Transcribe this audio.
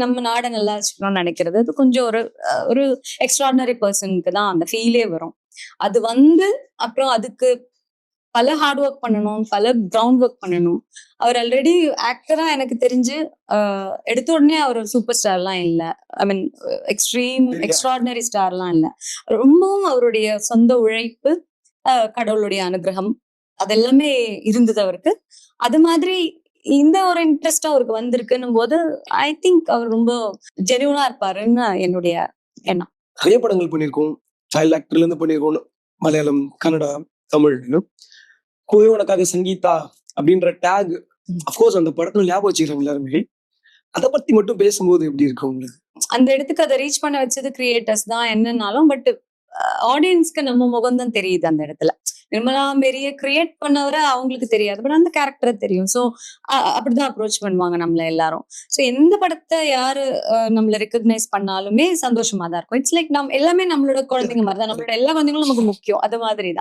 நம்ம நாட நல்லா வச்சுக்கணும்னு நினைக்கிறது. அது கொஞ்சம் ஒரு எக்ஸ்ட்ராடினரி பெர்சனுக்கு தான் அந்த ஃபீலே வரும். அது வந்து அப்புறம் அதுக்கு பல ஹார்ட் ஒர்க் பண்ணணும், பல கிரவுண்ட் ஒர்க் பண்ணணும். அவர் ஆல்ரெடி ஆக்டரா எனக்கு தெரிஞ்சு எடுத்த உடனே அவர் சூப்பர் ஸ்டார்லாம் இல்ல. ஐ மீன் எக்ஸ்ட்ராடினரி ஸ்டார்லாம் இல்ல. ரொம்பவும் அவருடைய சொந்த உழைப்பு, கடவுளுடைய அனுகிரகம் அதெல்லாமே இருந்தது அவருக்கு. அது மாதிரி இந்த ஒரு இன்ட்ரெஸ்ட் அவருக்கு வந்திருக்குன்னும் போது ஐ திங்க் அவர் ரொம்ப ஜெனியூனா இருப்பாருன்னு என்னுடைய எண்ணம். நிறைய படங்கள் பண்ணியிருக்கோம். சைல்ட் ஆக்டர்ல இருந்து பண்ணியிருக்கோம். மலையாளம், கன்னடா, தமிழ். கோவை உனக்காக சங்கீதா அப்படின்ற டேக் அஃப்கோர்ஸ் அந்த படத்துல ஞாபகம் வச்சுக்கிறாங்க எல்லாருமே. அதை பத்தி மட்டும் பேசும்போது எப்படி இருக்கு உங்களுக்கு? அந்த இடத்துக்கு அதை ரீச் பண்ண வச்சது கிரியேட்டர்ஸ் தான் என்னன்னாலும், பட் ஆடியன்ஸ்க்கு நம்ம முகம் தான் தெரியுது அந்த இடத்துல. நிர்மலா மேரிய கிரியேட் பண்ணவரை அவங்களுக்கு தெரியாது, பட் அந்த கேரக்டரை தெரியும். ஸோ அப்படிதான் அப்ரோச் பண்ணுவாங்க நம்மள எல்லாரும். ஸோ எந்த படத்தை யாரு நம்மள ரெக்கக்னைஸ் பண்ணாலுமே சந்தோஷமா தான் இருக்கும். இட்ஸ் லைக் நம்ம எல்லாமே நம்மளோட குழந்தைங்க மாதிரி தான். நம்மளோட எல்லா குழந்தைங்களும் நமக்கு முக்கியம். அது மாதிரி தான்.